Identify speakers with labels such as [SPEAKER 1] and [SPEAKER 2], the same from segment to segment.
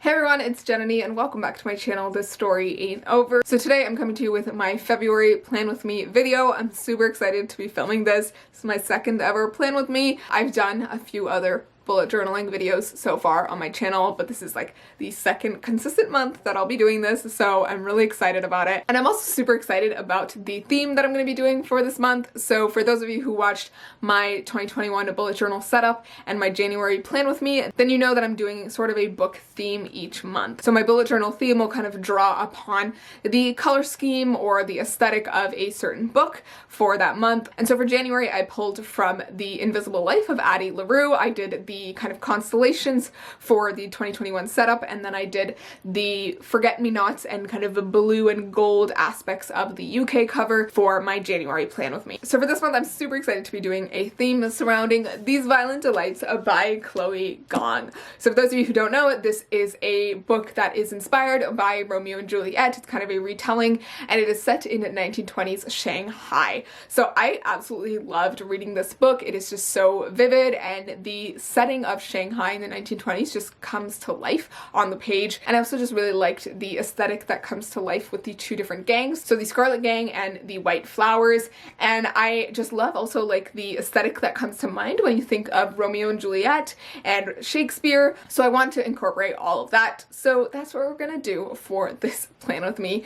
[SPEAKER 1] Hey everyone, it's Jananie and welcome back to my channel, This Story Ain't Over. So today I'm coming to you with my February Plan With Me video. I'm super excited to be filming this. This is my second ever Plan With Me. I've done a few other bullet journaling videos so far on my channel, but this is like the second consistent month that I'll be doing this, so I'm really excited about it. And I'm also super excited about the theme that I'm going to be doing for this month. So for those of you who watched my 2021 bullet journal setup and my January Plan With Me, then you know that I'm doing sort of a book theme each month. So my bullet journal theme will kind of draw upon the color scheme or the aesthetic of a certain book for that month. And so for January, I pulled from The Invisible Life of Addie LaRue. I did the kind of constellations for the 2021 setup, and then I did the forget-me-nots and kind of the blue and gold aspects of the UK cover for my January Plan With Me. So for this month, I'm super excited to be doing a theme surrounding These Violent Delights by Chloe Gong. So for those of you who don't know, this is a book that is inspired by Romeo and Juliet. It's kind of a retelling, and it is set in 1920s Shanghai. So I absolutely loved reading this book. It is just so vivid, and the setting of Shanghai in the 1920s just comes to life on the page. And I also just really liked the aesthetic that comes to life with the two different gangs, so the Scarlet Gang and the White Flowers. And I just love also like the aesthetic that comes to mind when you think of Romeo and Juliet and Shakespeare. So I want to incorporate all of that. So that's what we're gonna do for this Plan With Me.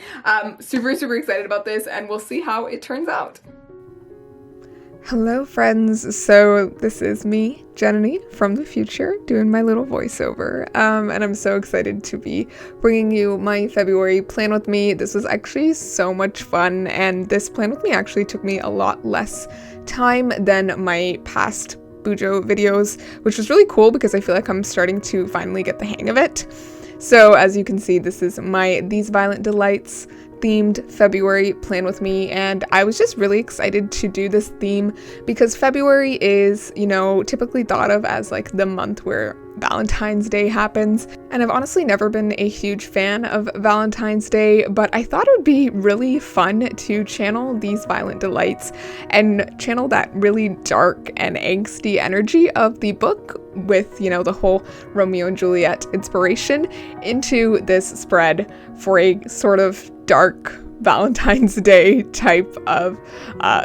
[SPEAKER 1] Super excited about this, and we'll see how it turns out. Hello friends, so this is me, Jananie, from the future, doing my little voiceover, and I'm so excited to be bringing you my February Plan With Me. This was actually so much fun, and this Plan With Me actually took me a lot less time than my past bujo videos, which was really cool because I feel like I'm starting to finally get the hang of it. So as you can see, this is my These Violent Delights themed February Plan With Me, and I was just really excited to do this theme because February is, you know, typically thought of as like the month where Valentine's Day happens, and I've honestly never been a huge fan of Valentine's Day, but I thought it would be really fun to channel These Violent Delights and channel that really dark and angsty energy of the book with, you know, the whole Romeo and Juliet inspiration into this spread for a sort of dark Valentine's Day type of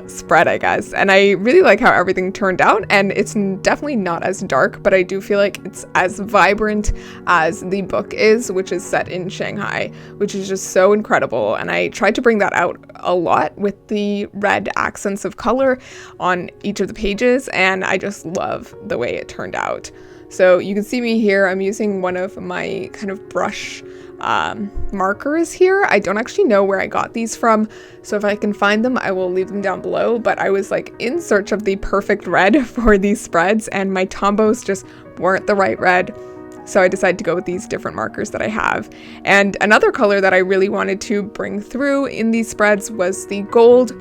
[SPEAKER 1] spread, I guess. And I really like how everything turned out, and it's definitely not as dark, but I do feel like it's as vibrant as the book is, which is set in Shanghai, which is just so incredible. And I tried to bring that out a lot with the red accents of color on each of the pages, and I just love the way it turned out. So you can see me here, I'm using one of my kind of brush markers here. I don't actually know where I got these from, so if I can find them, I will leave them down below, but I was like in search of the perfect red for these spreads, and my Tombos just weren't the right red, so I decided to go with these different markers that I have. And another color that I really wanted to bring through in these spreads was the gold.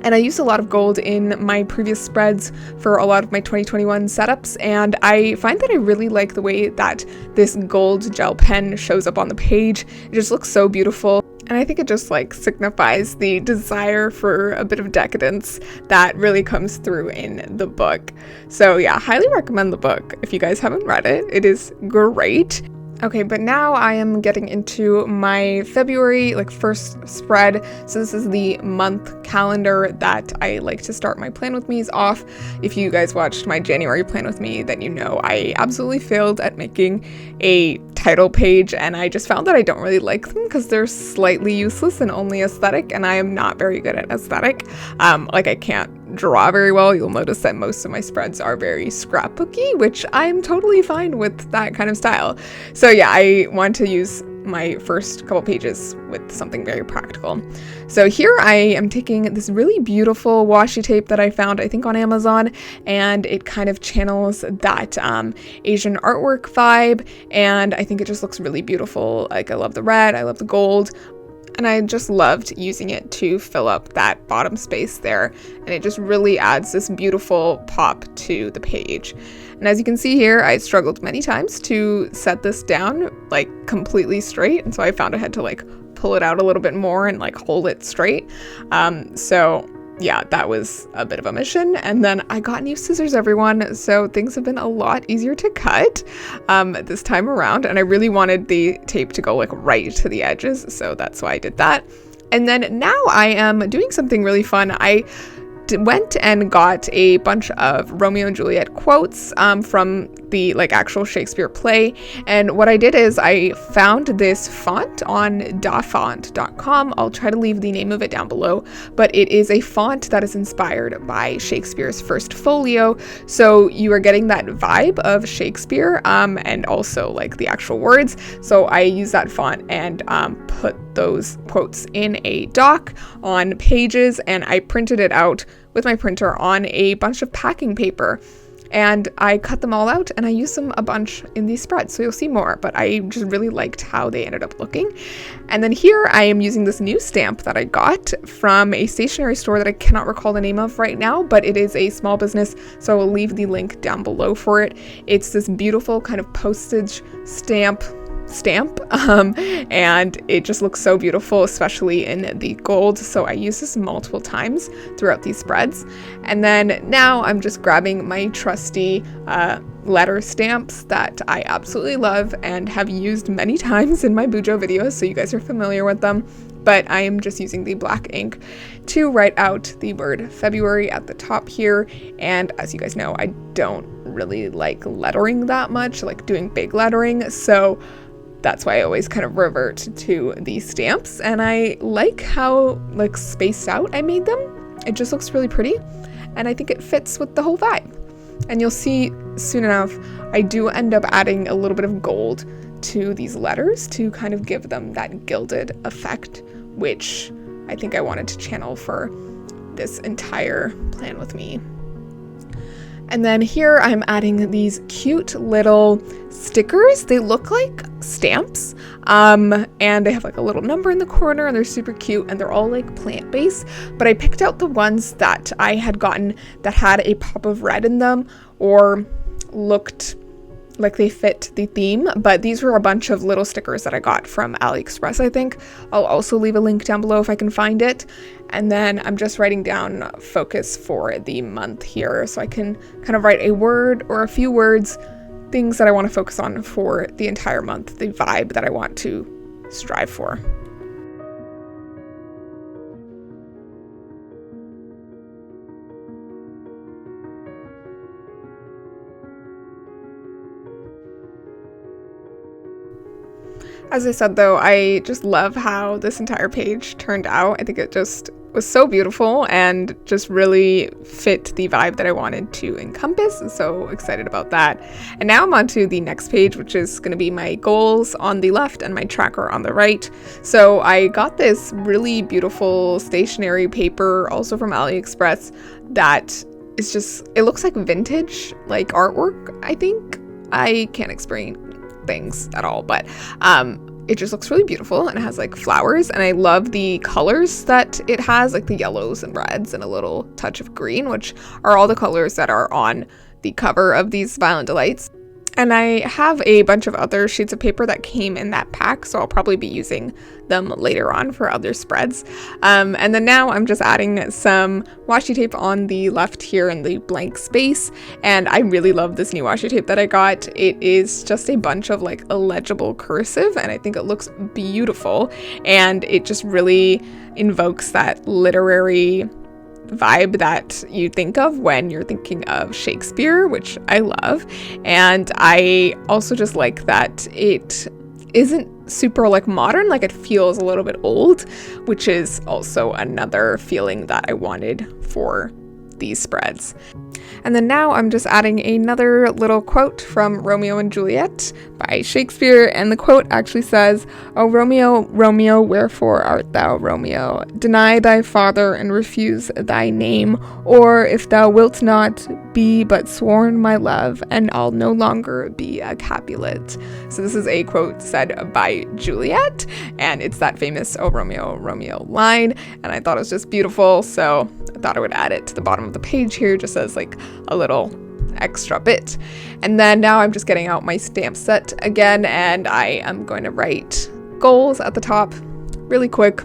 [SPEAKER 1] And I used a lot of gold in my previous spreads for a lot of my 2021 setups, and I find that I really like the way that this gold gel pen shows up on the page. It just looks so beautiful, and I think it just like signifies the desire for a bit of decadence that really comes through in the book. So yeah, highly recommend the book. If you guys haven't read it, it is great. Okay, but now I am getting into my February, like, first spread. So this is the month calendar that I like to start my Plan With Me's off. If you guys watched my January Plan With Me, then you know I absolutely failed at making a title page, and I just found that I don't really like them because they're slightly useless and only aesthetic, and I am not very good at aesthetic. Like, I can't draw very well. You'll notice that most of my spreads are very scrapbooky, which I'm totally fine with that kind of style. So yeah, I want to use my first couple pages with something very practical. So here I am taking this really beautiful washi tape that I found, I think, on Amazon, and it kind of channels that Asian artwork vibe, and I think it just looks really beautiful. Like, I love the red, I love the gold, and I just loved using it to fill up that bottom space there, and it just really adds this beautiful pop to the page. And as you can see here, I struggled many times to set this down like completely straight, and so I found I had to like pull it out a little bit more and like hold it straight. So yeah, that was a bit of a mission. And then I got new scissors, everyone, so things have been a lot easier to cut this time around, and I really wanted the tape to go like right to the edges, so that's why I did that. And then now I am doing something really fun. I went and got a bunch of Romeo and Juliet quotes from the like actual Shakespeare play, and what I did is I found this font on dafont.com. I'll try to leave the name of it down below, but it is a font that is inspired by Shakespeare's first folio, so you are getting that vibe of Shakespeare and also like the actual words. So I use that font and put those quotes in a doc on pages, and I printed it out with my printer on a bunch of packing paper, and I cut them all out and I used them a bunch in these spreads, so you'll see more, but I just really liked how they ended up looking. And then here I am using this new stamp that I got from a stationery store that I cannot recall the name of right now, but it is a small business, so I will leave the link down below for it. It's this beautiful kind of postage stamp and it just looks so beautiful, especially in the gold, so I use this multiple times throughout these spreads. And then now I'm just grabbing my trusty letter stamps that I absolutely love and have used many times in my bujo videos, so you guys are familiar with them, but I am just using the black ink to write out the word February at the top here. And as you guys know, I don't really like lettering that much, like doing big lettering, so that's why I always kind of revert to these stamps, and I like how like spaced out I made them. It just looks really pretty, and I think it fits with the whole vibe. And you'll see soon enough, I do end up adding a little bit of gold to these letters to kind of give them that gilded effect, which I think I wanted to channel for this entire plan with me. And then here I'm adding these cute little stickers. They look like stamps, and they have like a little number in the corner, and they're super cute, and they're all like plant-based. But I picked out the ones that I had gotten that had a pop of red in them or looked like they fit the theme, but these were a bunch of little stickers that I got from AliExpress, I think. I'll also leave a link down below if I can find it. And then I'm just writing down focus for the month here, so I can kind of write a word or a few words, things that I want to focus on for the entire month, the vibe that I want to strive for. As I said though, I just love how this entire page turned out. I think it just was so beautiful and just really fit the vibe that I wanted to encompass. I'm so excited about that. And now I'm on to the next page, which is going to be my goals on the left and my tracker on the right. So I got this really beautiful stationery paper, also from AliExpress, that is just, it looks like vintage, like artwork, I think. I can't explain things at all, but it just looks really beautiful, and it has like flowers, and I love the colors that it has, like the yellows and reds and a little touch of green, which are all the colors that are on the cover of these Violent Delights. And I have a bunch of other sheets of paper that came in that pack, so I'll probably be using them later on for other spreads. And then now I'm just adding some washi tape on the left here in the blank space, and I really love this new washi tape that I got. It is just a bunch of like illegible cursive, and I think it looks beautiful, and it just really invokes that literary vibe that you think of when you're thinking of Shakespeare, which I love. And I also just like that it isn't super like modern, like it feels a little bit old, which is also another feeling that I wanted for these spreads. And then now I'm just adding another little quote from Romeo and Juliet by Shakespeare, and the quote actually says, "O Romeo, Romeo, wherefore art thou Romeo? Deny thy father and refuse thy name, or if thou wilt not, be but sworn my love, and I'll no longer be a Capulet." So this is a quote said by Juliet, and it's that famous "O Romeo, Romeo" line, and I thought it was just beautiful, so I thought I would add it to the bottom of the page here just as like a little extra bit. And then now I'm just getting out my stamp set again, and I am going to write goals at the top really quick,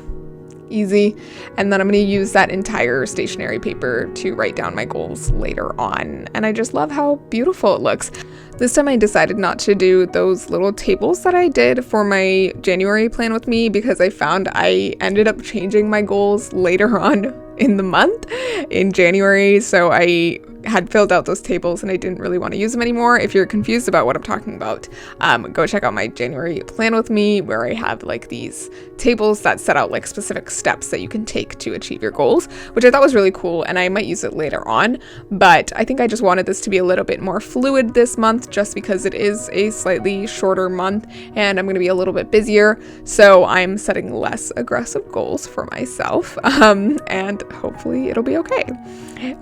[SPEAKER 1] easy. And then I'm going to use that entire stationery paper to write down my goals later on. And I just love how beautiful it looks. This time I decided not to do those little tables that I did for my January plan with me because I found I ended up changing my goals later on in the month in January. So I had filled out those tables and I didn't really want to use them anymore. If you're confused about what I'm talking about, go check out my January plan with me where I have like these tables that set out like specific steps that you can take to achieve your goals, which I thought was really cool, and I might use it later on. But I think I just wanted this to be a little bit more fluid this month just because it is a slightly shorter month and I'm going to be a little bit busier. So I'm setting less aggressive goals for myself, and hopefully it'll be okay.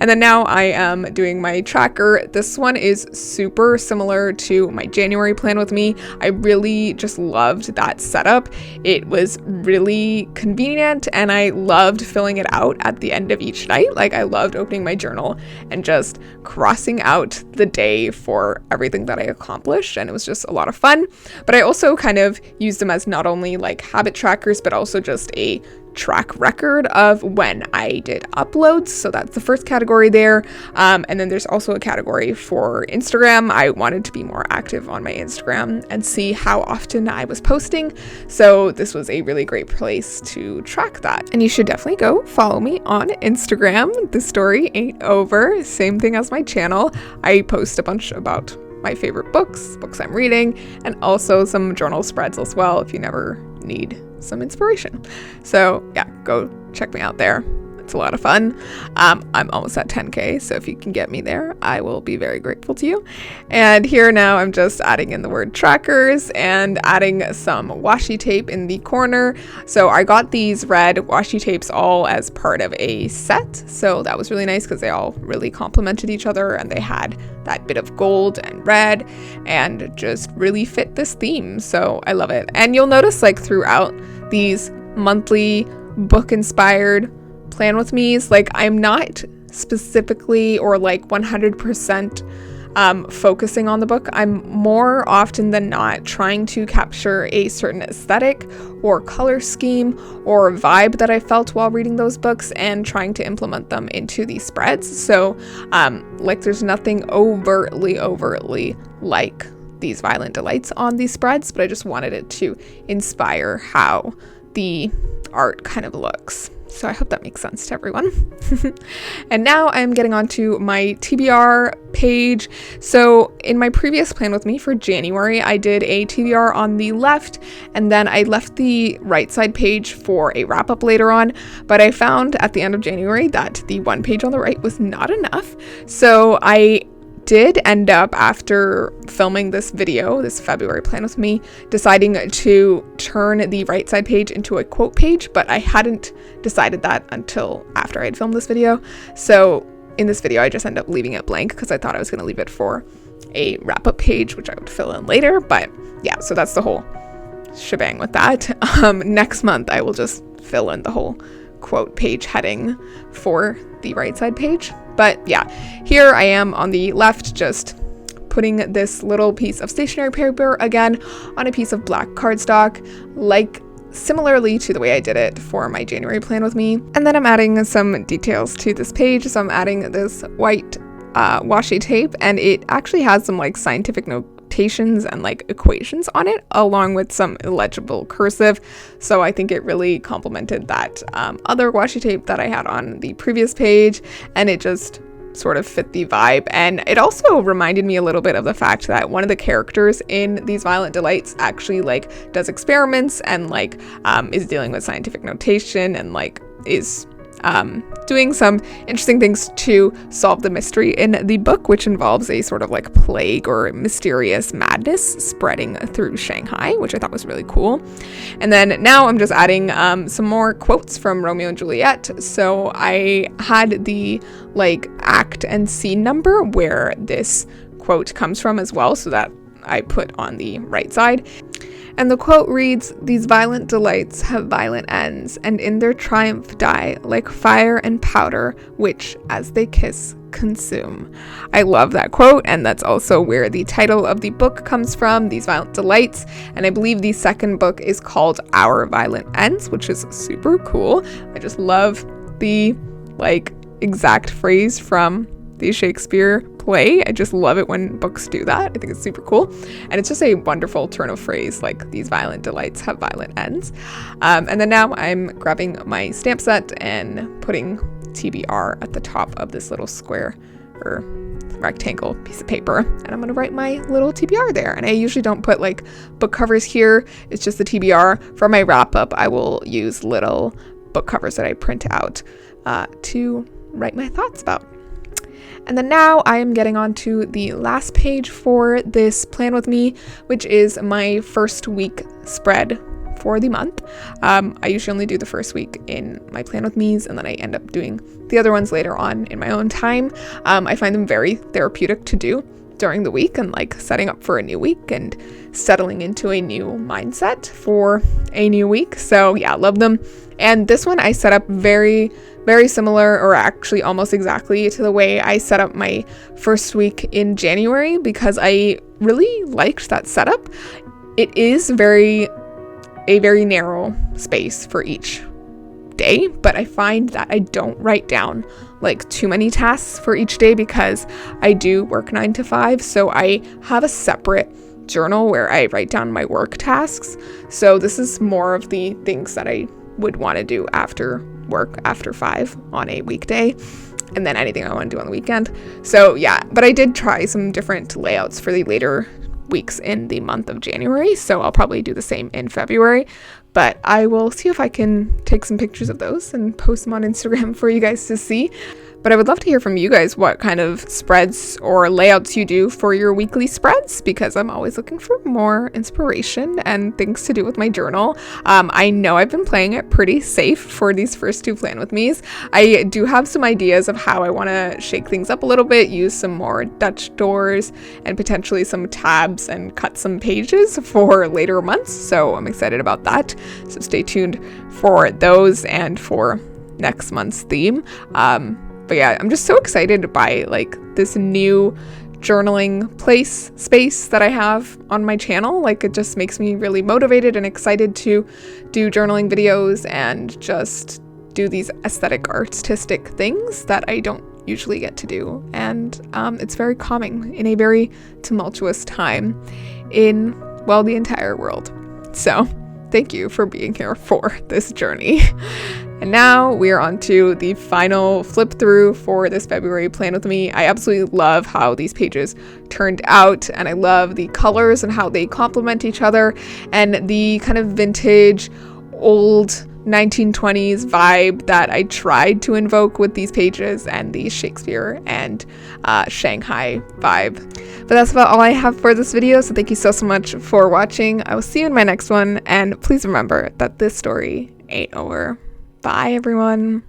[SPEAKER 1] And then now I am doing my tracker. This one is super similar to my January plan with me. I really just loved that setup. It was really convenient and I loved filling it out at the end of each night. Like I loved opening my journal and just crossing out the day for everything that I accomplished, and it was just a lot of fun. But I also kind of used them as not only like habit trackers, but also just a track record of when I did uploads. So that's the first category there. And then there's also a category for Instagram. I wanted to be more active on my Instagram and see how often I was posting. So this was a really great place to track that. And you should definitely go follow me on Instagram. The story ain't over. Same thing as my channel. I post a bunch about my favorite books I'm reading, and also some journal spreads as well if you never need some inspiration. So yeah, go check me out there. It's a lot of fun. I'm almost at 10K, so if you can get me there, I will be very grateful to you. And here now I'm just adding in the word trackers and adding some washi tape in the corner. So I got these red washi tapes all as part of a set, so that was really nice because they all really complemented each other and they had that bit of gold and red and just really fit this theme. So I love it. And you'll notice like throughout these monthly book inspired plan with me's, like I'm not specifically or like 100% focusing on the book. I'm more often than not trying to capture a certain aesthetic or color scheme or vibe that I felt while reading those books and trying to implement them into these spreads. So like there's nothing overtly like these Violent Delights on these spreads, but I just wanted it to inspire how the art kind of looks. So I hope that makes sense to everyone. And now I'm getting on to my TBR page. So in my previous plan with me for January, I did a TBR on the left, and then I left the right side page for a wrap up later on. But I found at the end of January that the one page on the right was not enough. So I did end up, after filming this video, this February plan with me, deciding to turn the right side page into a quote page, but I hadn't decided that until after I had filmed this video. So in this video, I just ended up leaving it blank because I thought I was going to leave it for a wrap-up page, which I would fill in later. But yeah, so that's the whole shebang with that. Next month, I will just fill in the whole quote page heading for the right side page. But yeah, here I am on the left, just putting this little piece of stationery paper again on a piece of black cardstock, like similarly to the way I did it for my January plan with me. And then I'm adding some details to this page. So I'm adding this white washi tape, and it actually has some like scientific notations and like equations on it, along with some illegible cursive. So I think it really complemented that other washi tape that I had on the previous page, and it just sort of fit the vibe. And it also reminded me a little bit of the fact that one of the characters in these Violent Delights actually like does experiments and like is dealing with scientific notation and like is doing some interesting things to solve the mystery in the book, which involves a sort of like plague or mysterious madness spreading through Shanghai, which I thought was really cool. And then now I'm just adding some more quotes from Romeo and Juliet. So I had the like act and scene number where this quote comes from as well, so that I put on the right side. And the quote reads, "These violent delights have violent ends, and in their triumph die like fire and powder, which, as they kiss, consume. I love that quote, and that's also where the title of the book comes from, These Violent Delights, and I believe the second book is called Our Violent Ends, which is super cool. I just love the exact phrase from the Shakespeare play. I just love it when books do that. I think it's super cool, and it's just a wonderful turn of phrase, like these violent delights have violent ends. And then now I'm grabbing my stamp set and putting TBR at the top of this little square or rectangle piece of paper, and I'm gonna write my little TBR there. And I usually don't put book covers here, it's just the TBR. For my wrap up, I will use little book covers that I print out to write my thoughts about. And then now I am getting on to the last page for this plan with me, which is my first week spread for the month. I usually only do the first week in my plan with me's, and then I end up doing the other ones later on in my own time. I find them very therapeutic to do during the week, and setting up for a new week and settling into a new mindset for a new week. So yeah, love them. And this one I set up very, very similar, or actually almost exactly, to the way I set up my first week in January, because I really liked that setup. It is a very narrow space for each day, but I find that I don't write down too many tasks for each day, because I do work 9 to 5, so I have a separate journal where I write down my work tasks. So this is more of the things that I would want to do after work, after 5 on a weekday, and then anything I want to do on the weekend. So yeah, but I did try some different layouts for the later weeks in the month of January, so I'll probably do the same in February, but I will see if I can take some pictures of those and post them on Instagram for you guys to see. But I would love to hear from you guys what kind of spreads or layouts you do for your weekly spreads, because I'm always looking for more inspiration and things to do with my journal. I know I've been playing it pretty safe for these first 2 plan with me's. I do have some ideas of how I want to shake things up a little bit, use some more Dutch doors and potentially some tabs, and cut some pages for later months. So I'm excited about that. So stay tuned for those and for next month's theme. But yeah, I'm just so excited by this new journaling space that I have on my channel. It just makes me really motivated and excited to do journaling videos and just do these aesthetic, artistic things that I don't usually get to do. And it's very calming in a very tumultuous time in, the entire world. So thank you for being here for this journey. And now we are on to the final flip through for this February plan with me. I absolutely love how these pages turned out, and I love the colors and how they complement each other, and the kind of vintage, old 1920s vibe that I tried to invoke with these pages, and the Shakespeare and Shanghai vibe. But that's about all I have for this video, so thank you so much for watching. I will see you in my next one, and please remember that this story ain't over. Bye, everyone.